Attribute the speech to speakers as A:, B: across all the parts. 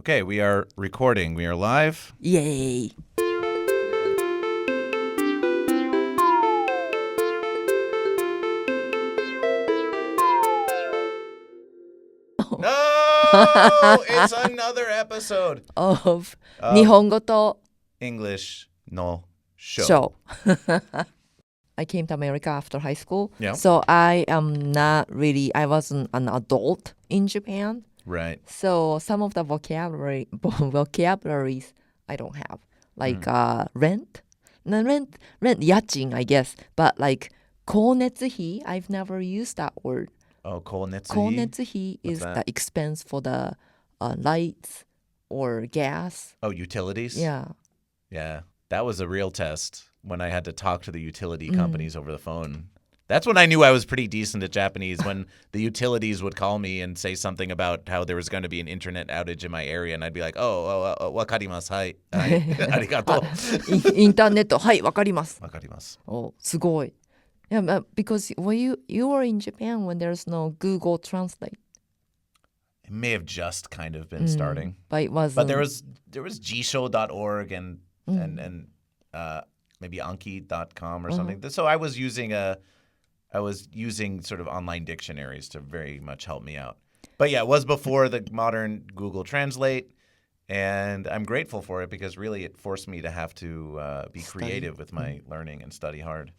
A: Okay, we are recording. We are live.
B: Yay!
A: No! It's another episode
B: of Nihongo To
A: English no show.
B: show. I came to America after high school.
A: Yeah.
B: So I wasn't an adult in Japan.
A: Right.
B: So some of the vocabularies I don't have. Like rent. No, rent, 家賃, I guess. But like 光熱費, I've never used that word.
A: Oh, 光熱費?
B: 光熱費 is
A: that?
B: the expense for the lights or gas.
A: Oh, utilities?
B: Yeah.
A: Yeah. That was a real test when I had to talk to the utility companies over the phone. That's when I knew I was pretty decent at Japanese, when the utilities would call me and say something about how there was going to be an internet outage in my area, and I'd be like, wakarimasu, hai, arigato.
B: インターネット、はい、わかります。
A: Wakarimasu.
B: Oh, すごい。Yeah, because you were in Japan when there's no Google Translate.
A: It may have just kind of been starting.
B: But it wasn't.
A: But there was jisho.org and maybe anki.com or something. So I was using sort of online dictionaries to very much help me out. But yeah, it was before the modern Google Translate, and I'm grateful for it because really it forced me to have to be creative with my learning and study hard.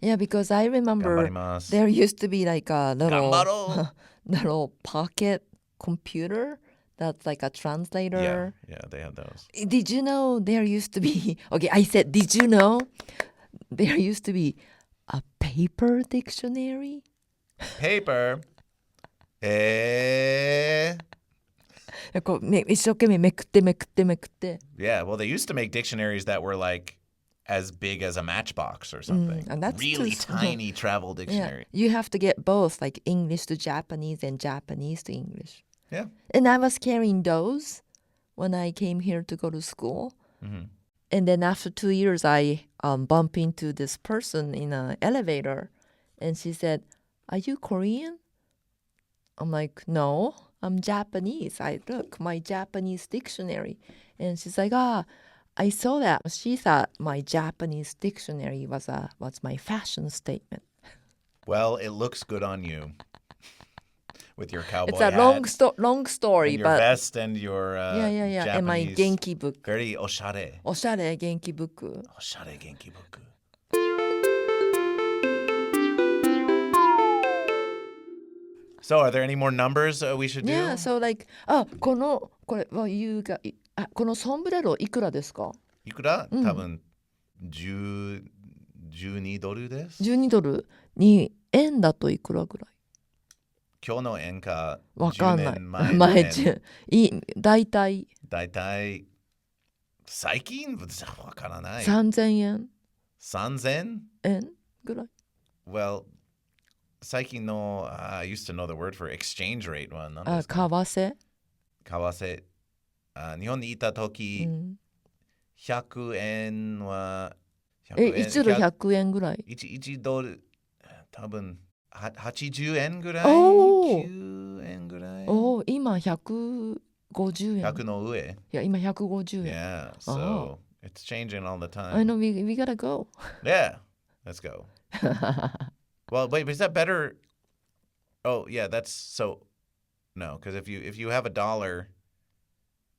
B: Yeah, because I remember
A: Ganbarimasu.
B: there used to be like a
A: Ganbaro.
B: little pocket computer that's like a translator.
A: Yeah, they had those.
B: Did you know there used to be, okay, I said, did you know there used to be a paper dictionary?
A: Paper.
B: こう一生懸命めくってめくってめくって。
A: Yeah, well, they used to make dictionaries that were like as big as a matchbox or something.
B: And that's
A: really tiny travel dictionary.
B: Yeah, you have to get both, like English to Japanese and Japanese to English.
A: Yeah.
B: And I was carrying those when I came here to go to school.
A: Mm-hmm.
B: And then after 2 years, I bumped into this person in an elevator. And she said, "Are you Korean?" I'm like, "No, I'm Japanese." I look, my Japanese dictionary. And she's like, I saw that. She thought my Japanese dictionary was my fashion statement.
A: Well, it looks good on you. With your cowboy
B: It's a
A: hat,
B: long story,
A: and your
B: but
A: vest and your
B: yeah. And my
A: Japanese,
B: genki book.
A: very oshare.
B: おしゃれgenki book.
A: Oshare genki book. So, are there any more numbers we should do?
B: Yeah, so like これはこのソンブレロいくらですか？
A: いくら？多分12ドルです。
B: 12ドルに円だといくらぐらい？
A: 今日の円か
B: わかんない。
A: 10年前の円。
B: だいたい
A: 最近わからない。
B: 3000円。
A: 3000
B: 円ぐらい。
A: Well, 最近のI used to know the word for exchange rate は何ですか？為替。日本にいたとき、100円は
B: 1ドル100円ぐらい。
A: 1ドル多分80円ぐらい、9円ぐらい。
B: 今150円。
A: 100の上。
B: いや、今150円。
A: Yeah, so it's changing all the time.
B: I know, we gotta go.
A: Yeah, let's go. Well, wait, but is that better? Oh, yeah, that's so. No, because if you have a dollar,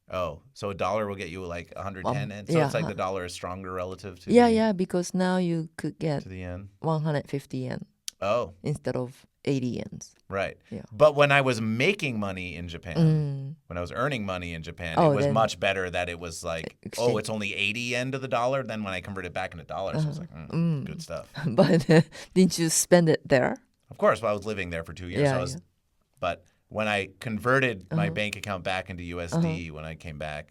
A: so a dollar will get you like 110, and so it's like the dollar is stronger relative to.
B: Yeah, because now you could get
A: to the yen
B: 150 yen.
A: Oh,
B: instead of 80 yens.
A: Right.
B: Yeah.
A: But when I was making money in Japan, when I was earning money in Japan, it was much better that it was like, it's only 80 yen to the dollar. Then when I converted back into dollars, I was like, good stuff.
B: But didn't you spend it there?
A: Of course, well, I was living there for 2 years. But when I converted my bank account back into USD, when I came back,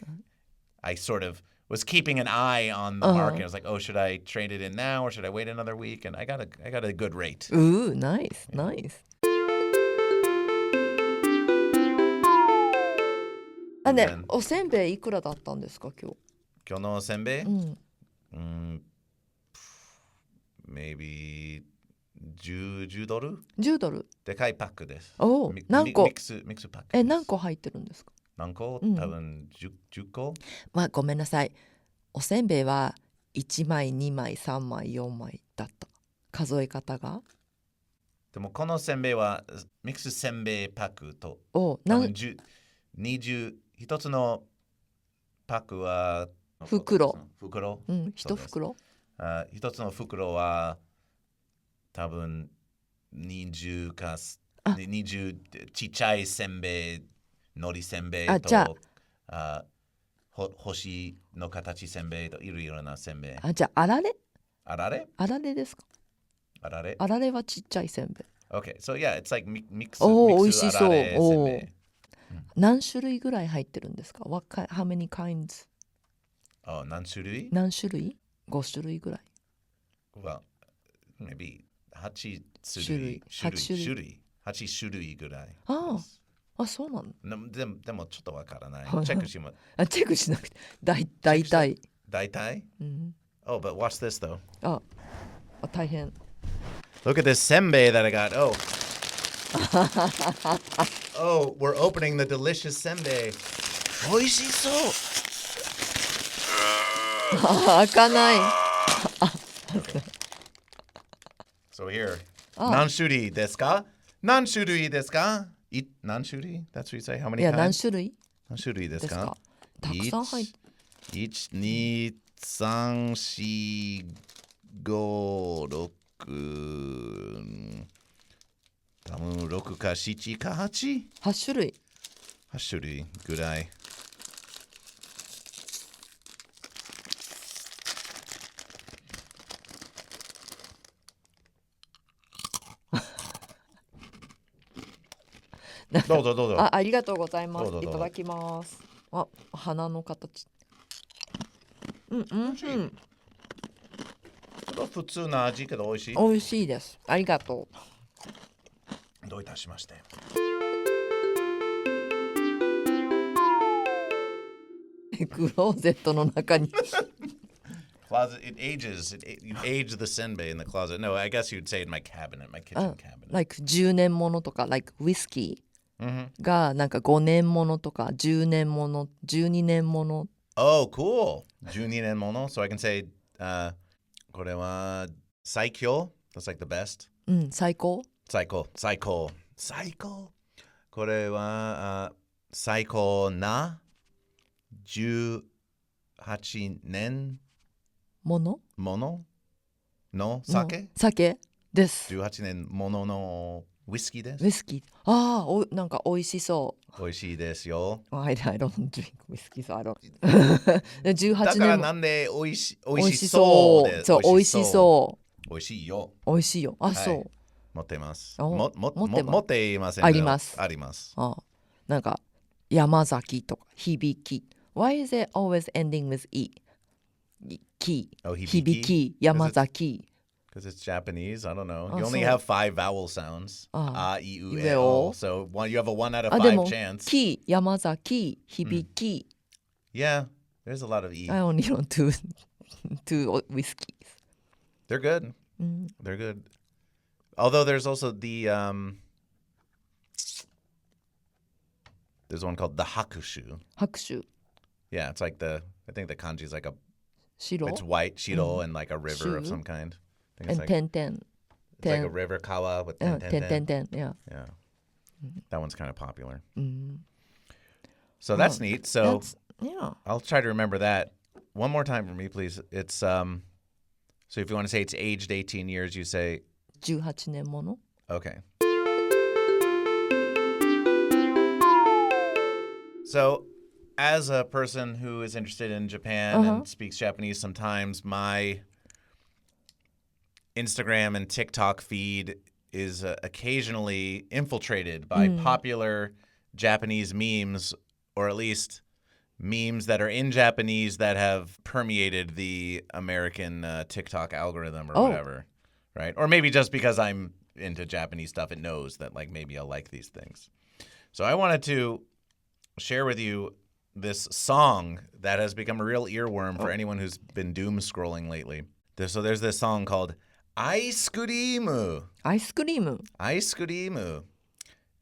A: I sort of was keeping an eye on the market. I was like, should I trade it in now or should I wait another week? And I got a good rate.
B: Ooh, nice. ね、おせんべいいくらだったんですか今日？
A: 今日のおせんべい？maybe 10ドル？
B: 10ドル。
A: でかいパックです。
B: 何個？
A: ミックスパック。
B: 何個入ってるんですか？
A: 何個、
B: うん
A: 多分 10個
B: まあごめんなさい。おせんべいは1枚、2枚、3枚、4枚だった。数え方が。
A: でもこのせんべいはミックスせんべいパックと
B: お、
A: 多分20一つのパックは
B: 袋。うん、
A: そうです
B: 1袋。
A: 一つの袋は多分20か20ちっちゃいせんべいのりせんべい
B: じゃ
A: と星の形せんべいといろいろなせんべい
B: じゃあ、あられ
A: あられ
B: あられですか？
A: あられ
B: あられはちっちゃいせんべい。
A: Okay, so yeah, it's like mix
B: 美味しそう。
A: あられせんべい。
B: 何種類ぐらい入ってるんですか？ How many kinds?
A: 何種類
B: 何種類 ?5 種類ぐらい。
A: Well, maybe 8
B: 種類。
A: 8種類ぐらい。
B: そうなの？
A: でもちょっとわからない。チェックします。
B: チェックしなくて。大体。
A: 大体
B: うん。
A: Oh, but watch this though.
B: 大変。
A: Look at this senbei that I got. Oh, we're opening the delicious senbei. 美味しそう。
B: 開かない。
A: So here. 何種類ですか？何種類ですか？何種類？ That's what you say? How many kinds?
B: いや、何種類
A: 何種類ですか？
B: たくさん入って。
A: 1、2、3、4、5、6、多分6か7か 8?
B: 8種類。
A: 8種類ぐらい。どうぞどうぞ。
B: ありがとうございます。
A: どうぞ
B: いただきます。花の形。
A: 普通の味けど美味しい。
B: 美味しいです。ありがと
A: う。どういたしまして。
B: クローゼットの中に。
A: Closet, it ages. You age the senbei in the closet. No, I guess you'd say in my cabinet, my kitchen cabinet.
B: Like 10年ものとか、like whiskey がなんか5年ものとか、10年もの、12年もの。
A: Oh, cool. 12年もの So I can say, これは最強 That's like the best.
B: 最高。
A: これは最高な18年
B: もの
A: の酒
B: です。
A: 18年もののウイスキーです。
B: ウイスキー。なんか美味しそう。
A: 美味しいですよ。
B: I don't drink whiskey, so I don't. 18年。
A: だからなんで美味しそうです。
B: そう、美味しそう。
A: 美味しいよ。
B: 美味しいよ。そう。
A: 持ってます。
B: 持
A: っていません。
B: あります。
A: あります。
B: なんか山崎とか響き。Why is it always ending with E? 響き、山崎。
A: Because it's Japanese, I don't know. You only have 5 vowel sounds. I, U, E, O. So you have a 1 out of 5 chance.
B: き、山崎、響き。
A: Yeah, there's a lot of E.
B: I only know two whiskeys.
A: They're good. They're good. Although there's also there's one called the hakushu.
B: Hakushu.
A: Yeah, it's like I think the kanji is like
B: Shiro?
A: It's white, shiro, and like a river of some kind.
B: And ten.
A: It's like a river, kawa, with ten.
B: Yeah.
A: Yeah. That one's kind of popular. So that's neat. So I'll try to remember that. One more time for me, please. It's so if you want to say it's aged 18 years, you say
B: 18年もの
A: Okay. So as a person who is interested in Japan and speaks Japanese sometimes, my Instagram and TikTok feed is occasionally infiltrated by popular Japanese memes, or at least memes that are in Japanese that have permeated the American TikTok algorithm or whatever, right? Or maybe just because I'm into Japanese stuff, it knows that like maybe I'll like these things. So I wanted to share with you this song that has become a real earworm for anyone who's been doom scrolling lately. So there's this song called Aisukurīmu.
B: Aisukurīmu.
A: Aisukurīmu.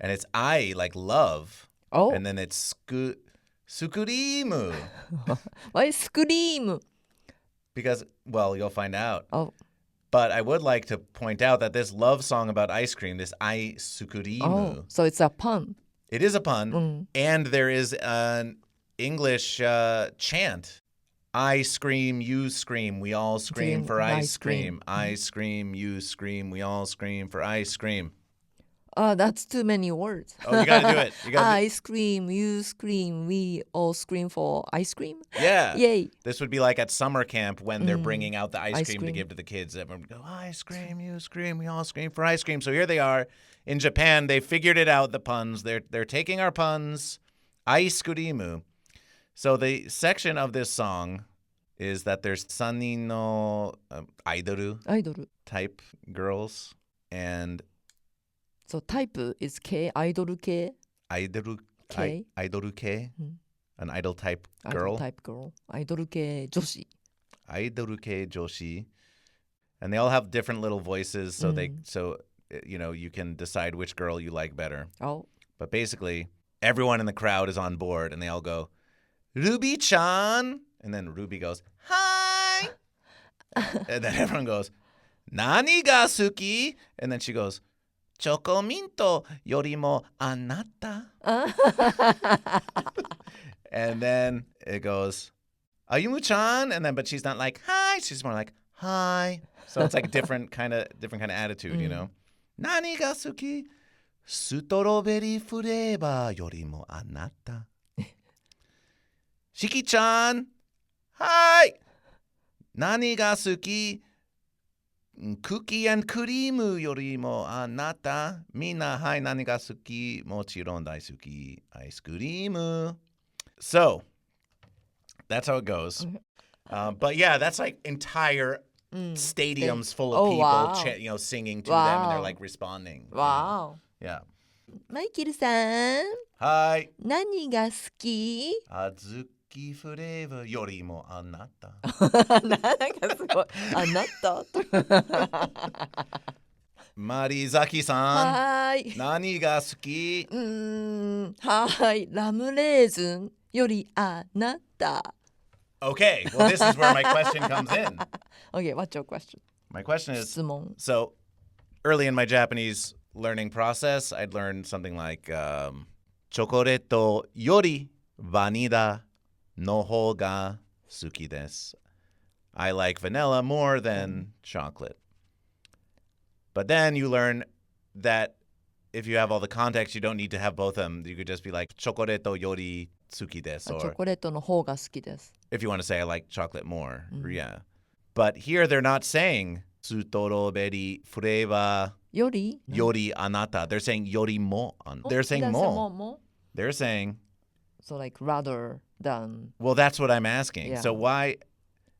A: And it's I like love,
B: Oh.
A: And then it's Sukurimu.
B: Why scream?
A: Because, well, you'll find out.
B: Oh.
A: But I would like to point out that this love song about ice cream, this Aisukurīmu,
B: Oh, so it's a pun.
A: it is a pun, and there is an English chant. I scream, you scream, we all scream for ice cream. I scream, you scream, we all scream for ice cream.
B: That's too many words.
A: Oh, you got to do it.
B: I scream, you scream, we all scream for ice cream.
A: Yeah.
B: Yay.
A: This would be like at summer camp when they're bringing out the ice
B: Ice
A: cream to
B: cream.
A: give to the kids. Everyone would go, I scream, you scream, we all scream for ice cream. So here they are in Japan. They figured it out, the puns. They're taking our puns. Aisukurīmu. So the section of this song is that there's Sani no Aidoru type girls and
B: So type is K, idol K.
A: Aidoru
B: K.
A: Aidoru K, an idol type
B: Idol
A: girl.
B: type girl. Idol K 女子.
A: Aidoru K Joshi. And they all have different little voices, so you can decide which girl you like better.
B: Oh.
A: But basically, everyone in the crowd is on board and they all go, Ruby-chan. And then Ruby goes, hi. And then everyone goes, Nani ga suki? And then she goes, Chocominto yorimo anata. And then it goes, Ayumu-chan. And then, but she's not like, hi. She's more like, hi. So it's like a different kind of attitude, you know? Nani ga suki? Strawberry flavor yorimo anata. Shiki-chan. Hi. Nani ga suki? Cookie and cream yorimo anata. Minna, hi, nani ga suki? Mochiron daisuki. Aisukurīmu. So, that's how it goes. But yeah, that's like entire stadiums full of people singing to them, and they're like responding.
B: Wow.
A: Yeah.
B: マイケルさん、
A: Hi.
B: 何が好き？
A: 小豆フレーバーよりもあなた。
B: なんかすごい。あなた
A: マリザキさん。
B: はーい。
A: 何が好き？
B: はーい。ラムレーズンよりあなた。
A: Okay, well, this is where my question comes in.
B: Okay, what's your question?
A: My question is,
B: 質問。
A: so early in my Japanese learning process, I'd learn something like chocolate yori vanilla no hou ga suki desu. I like vanilla more than chocolate. But then you learn that if you have all the context, you don't need to have both of them. You could just be like chocolate yori suki desu.
B: チョ
A: Or
B: コレートの方が好きです。
A: if you want to say I like chocolate more. Yeah. But here they're not saying strawberry flavor
B: より
A: yori anata. They're saying yorimo. They're saying mo. They're saying,
B: So like rather than
A: well, that's what I'm asking.
B: Yeah.
A: So why,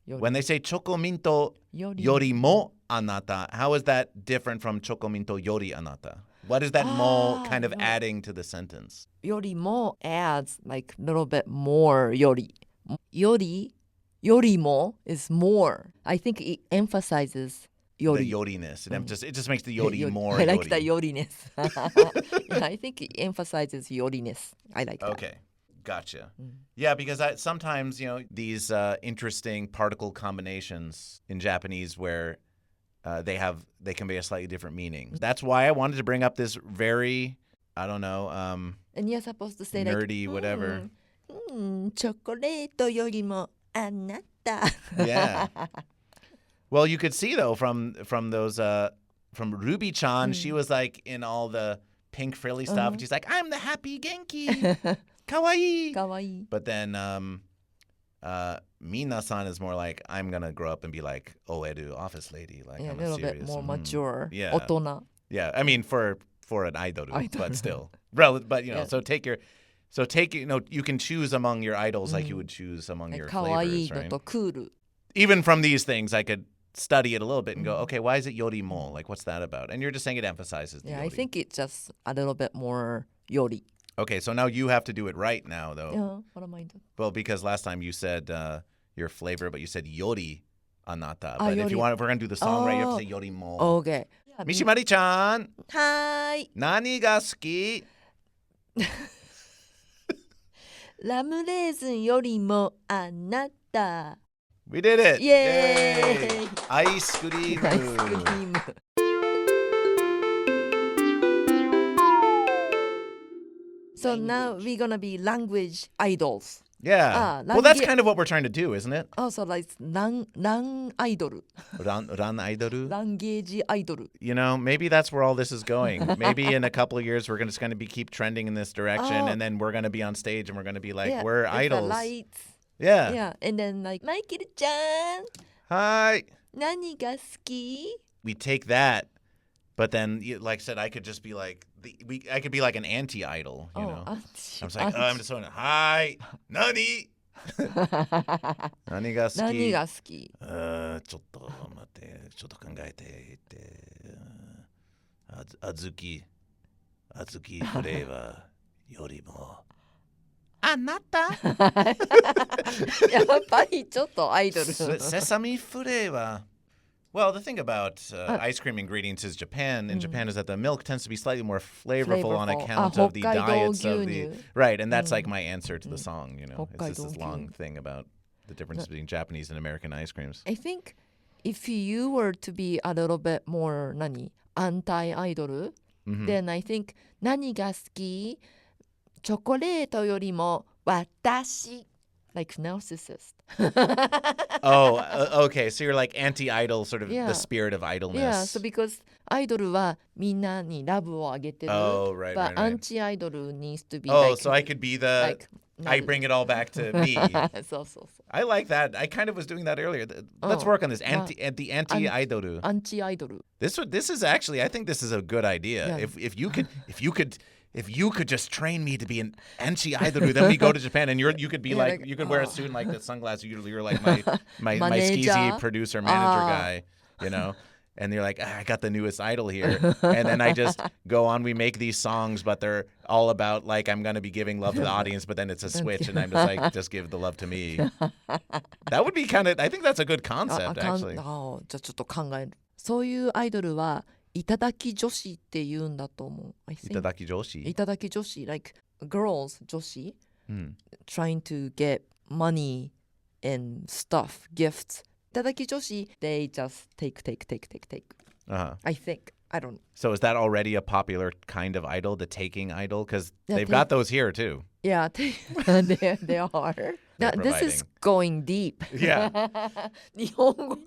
B: より
A: when they say chocominto
B: より
A: yorimo anata, how is that different from chocominto yori anata? What is that mo kind of adding to the sentence?
B: よりも adds like a little bit more より。よりよりも is more. I think it emphasizes よ
A: The
B: り。
A: yoriness. It just makes the yori more
B: I like the
A: yori.
B: yoriness. Yeah, I think it emphasizes yoriness. I like that.
A: Okay. Gotcha. Yeah, because sometimes, these interesting particle combinations in Japanese where they can be a slightly different meaning. That's why I wanted to bring up this very, I don't know,
B: And you're supposed to say
A: nerdy, whatever.
B: チョコレートよりもあなた。
A: Yeah. Well, you could see though from those from Ruby-chan, she was like in all the pink frilly stuff. She's like, I'm the happy Genki. Kawaii.
B: かわいい。
A: But then Mina-san is more like, I'm going to grow up and be like Oeru office lady. Like,
B: Yeah, a
A: I'm
B: little
A: serious.
B: bit more mature.
A: Yeah.
B: 大人。
A: Yeah, I mean for an idol,
B: Idol.
A: but still. But
B: Yeah.
A: so you can choose among your idols like you would choose among your
B: かわいい
A: flavors,
B: の
A: right?
B: とクール。
A: Even from these things, I could study it a little bit and go, okay, why is it yorimo? Like, what's that about? And you're just saying it emphasizes the
B: Yeah,
A: yori.
B: I think it's just a little bit more より。
A: Okay, so now you have to do it right now, though.
B: Yeah, what am I doing?
A: Well, because last time you said your flavor, but you said yori anata. But if
B: yori.
A: we're going to do the song right, you have to say yorimo.
B: Okay.
A: Mishimari-chan,
B: はーい。
A: nani ga suki?
B: ラムレーズンよりもあなた。
A: We did it!
B: Yay!
A: アイスクリーム。
B: アイスクリーム。So now we're gonna be language idols.
A: Yeah. Well, that's kind of what we're trying to do, isn't it?
B: Also, like ランアイドル。
A: ランアイドル?
B: ランゲージアイドル。
A: You know, maybe that's where all this is going. Maybe in a couple of years, we're just going to keep trending in this direction, and then we're going to be on stage and we're going to be like, we're idols.
B: Lights.
A: Yeah.
B: Yeah, and then like, マイケルちゃん、
A: Hi.
B: 何が好き?
A: We take that, but then, like I said, I could just be like, I could be like an anti-idol, you know? I'm just like, I'm just going, hi, nani? 何が好き?
B: 何が好き?
A: ちょっと待って、ちょっと考えてって。あずきフレーバーよりも。あなた
B: やっぱりちょっとアイドル。
A: Sesame flavor. Well, the thing about ice cream ingredients is in Japan is that the milk tends to be slightly more flavorful on account of the diets of the... Right, and that's like my answer to the song, you know. It's just this long thing about the difference between Japanese and American ice creams.
B: I think if you were to be a little bit more, anti-idol, then I think 何が好き?チョコレートよりも私 like narcissist.
A: Okay. So you're like anti-idol, sort of the spirit of idleness.
B: Yeah, so because アイドルはみんなにラブをあげてる。
A: Oh, right,
B: But
A: right.
B: anti-idol needs to be
A: so I could be the... I bring it all back to me.
B: そうそうそう。
A: I like that. I kind of was doing that earlier. Let's work on this. The anti-Aidoru.
B: Anti-idol.
A: This is actually, I think this is a good idea.
B: Yeah.
A: If you could just train me to be an anti-Aidoru, then we go to Japan and you could be like, you could wear a suit and like the sunglasses. You're like my skeezy producer manager guy, you know. And you're like, I got the newest idol here. And then I just go on, we make these songs, but they're all about like, I'm going to be giving love to the audience, but then it's a switch and I'm just like, just give the love to me. That would be kind of, I think that's a good concept, actually.
B: じゃあちょっと考える。そういうアイドルはいただき女子って言うんだと思う。I think.
A: いただき女子?
B: いただき女子 like girls 女子、trying to get money and stuff, gifts. いただき女子 they just take. I think. I don't know.
A: So is that already a popular kind of idol, the taking idol? Because they've got those here too.
B: Yeah, they are. This is going deep.
A: Yeah.
B: 日本語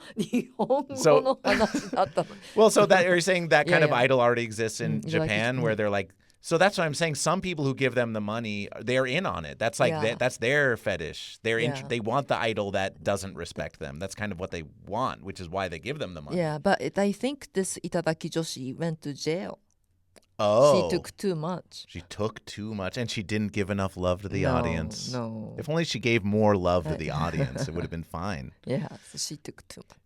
B: の話だったの。
A: Well, so that you're saying that kind of idol already exists in Japan, where they're like, so that's what I'm saying. Some people who give them the money, they're in on it. That's like that's their fetish. They want the idol that doesn't respect them. That's kind of what they want, which is why they give them the money.
B: Yeah, but I think this いただき女子 went to jail.
A: Oh.
B: She took too much.
A: She took too much, and she didn't give enough love to the audience.
B: No.
A: If only she gave more love to the audience, it would have been fine.
B: Yeah, so she took too much.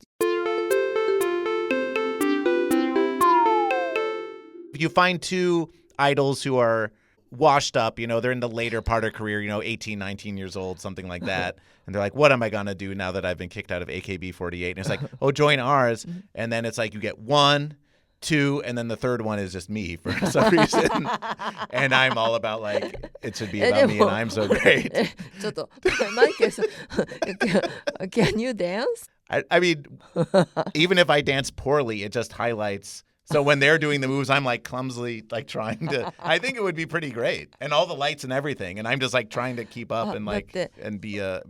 A: If you find two idols who are washed up, you know, they're in the later part of career, you know, 18, 19 years old, something like that. And they're like, what am I going to do now that I've been kicked out of AKB48? And it's like, oh, join ours. And then it's like you get 1, 2, and then the third one is just me for some reason. And I'm all about like, it should be about me and I'm so great.
B: ちょっと、マイケルさん、can you dance?
A: I mean, even if I dance poorly, it just highlights... So when they're doing the moves, I'm like clumsily like trying to. I think it would be pretty great, and all the lights and everything, and I'm just like trying to keep up and like and be and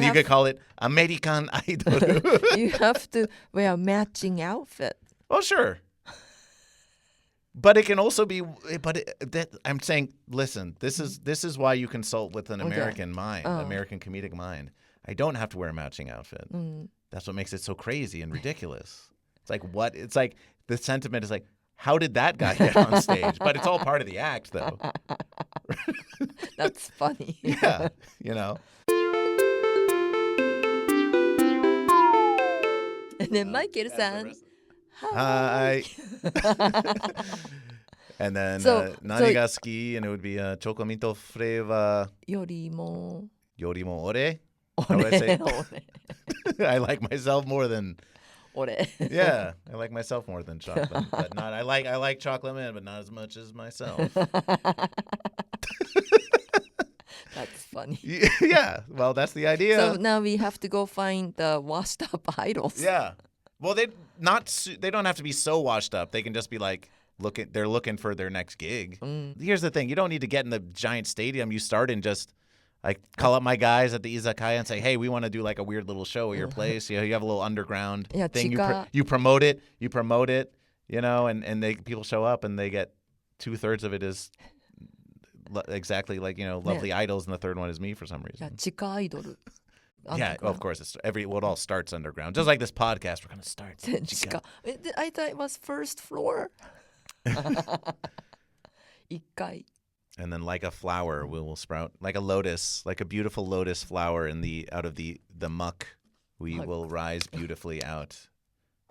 A: you could call it American Idol.
B: You have to wear a matching outfit.
A: Oh sure, but it can also be. I'm saying, listen, this is why you consult with an American mind, American comedic mind. I don't have to wear a matching outfit. That's what makes it so crazy and ridiculous. It's like what? It's like. The sentiment is like, how did that guy get on stage? But it's all part of the act, though.
B: That's funny.
A: Yeah, you know.
B: And then Michael-san.
A: Hi. And then nani ga suki? And it would be chocolate flavor.
B: Yorimo.
A: Yorimo ore? How do I say? I like myself more than... Yeah, I like myself more than chocolate, but not. I like chocolate mint, but not as much as myself.
B: That's funny.
A: Yeah, well, that's the idea.
B: So now we have to go find the washed up idols.
A: Yeah. Well, they don't have to be so washed up. They can just be like they're looking for their next gig. Here's the thing. You don't need to get in the giant stadium. You start in just like call up my guys at the izakaya and say, "Hey, we want to do like a weird little show at your place. You know, you have a little underground thing. You promote it, you know, and people show up and they get 2/3 of it is exactly like, you know, lovely idols, and the third one is me for some reason.
B: 地下アイドル。
A: Yeah, well, of course. It all starts underground. Just like this podcast, we're going to start.
B: 地下。I thought it was first floor. 1階。
A: And then like a flower will sprout, like a lotus, like a beautiful lotus flower out of the muck, we will rise beautifully out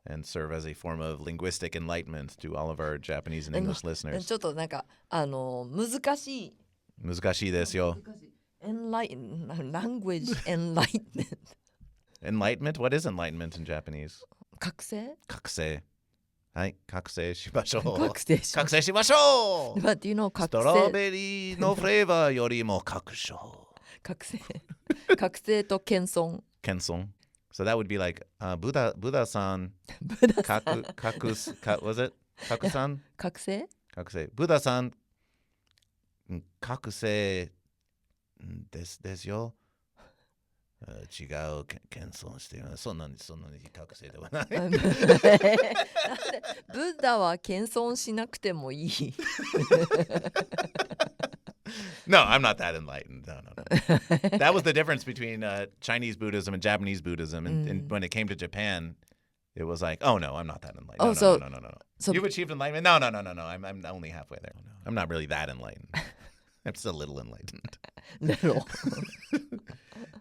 A: and serve as a form of linguistic enlightenment to all of our Japanese and English listeners.
B: ちょっとなんか難しい。
A: 難しいですよ。
B: Language enlightenment.
A: Enlightenment? What is enlightenment in Japanese?
B: 覚醒?
A: 覚醒。はい、覚醒しましょう。
B: 覚醒しましょう。
A: 覚醒しましょう。
B: But do you know 覚醒？
A: ストロベリーのフレーバーよりも覚醒。
B: 覚醒。覚醒と謙遜。
A: 謙遜。So that would be like Buddha-san. Was it? Kaku-san?
B: 覚醒？
A: 覚醒。Buddha-san. 覚醒ですよ。違う謙遜しています。そんなに覚醒ではない。
B: なんでブッダは謙遜しなくてもいい。
A: No, I'm not that enlightened. No. That was the difference between Chinese Buddhism and Japanese Buddhism. And when it came to Japan, it was like, oh, no, I'm not that enlightened. No. So you've achieved enlightenment? No. I'm only halfway there. No, I'm not really that enlightened. I'm still a little enlightened.
B: Little.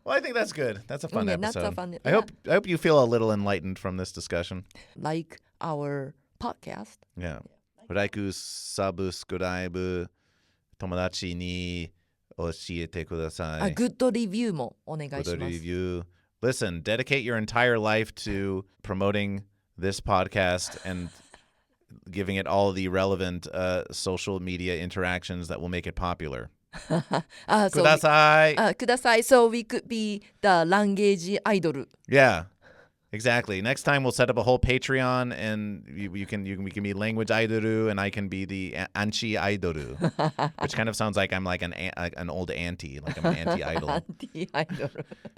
A: Well, I think that's good. That's a fun episode.
B: That's a fun.
A: I hope you feel a little enlightened from this discussion.
B: Like our podcast.
A: Yeah. フライクサブスクライブ友達に教えてください。
B: グッドレビューもお願いします。
A: Good review. Listen, dedicate your entire life to promoting this podcast and giving it all the relevant social media interactions that will make it popular. ください。
B: ください. So we could be the language idol.
A: Yeah, exactly. Next time we'll set up a whole Patreon, and we can be language aidoru, and I can be the Anti-Aidoru, which kind of sounds like I'm like an old auntie, like I'm an anti-idol.
B: Anti-idol.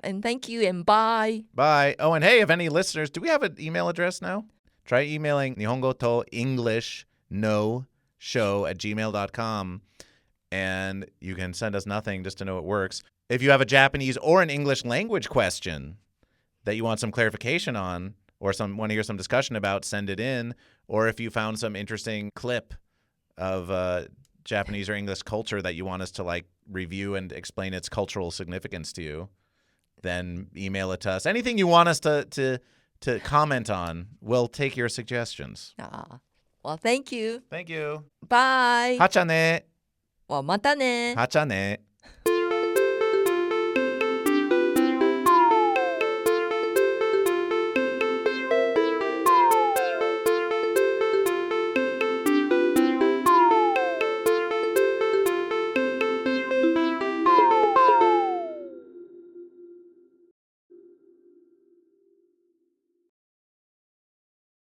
B: And thank you and bye.
A: Bye. Oh, and hey, if any listeners, do we have an email address now? Try emailing Nihongo To English no show@gmail.com. And you can send us nothing just to know it works. If you have a Japanese or an English language question that you want some clarification on, or want to hear some discussion about, send it in. Or if you found some interesting clip of Japanese or English culture that you want us to like review and explain its cultural significance to you, then email it to us. Anything you want us to comment on, we'll take your suggestions.
B: Well, thank you.
A: Thank you.
B: Bye.
A: はちゃね。
B: またね。
A: はちゃね。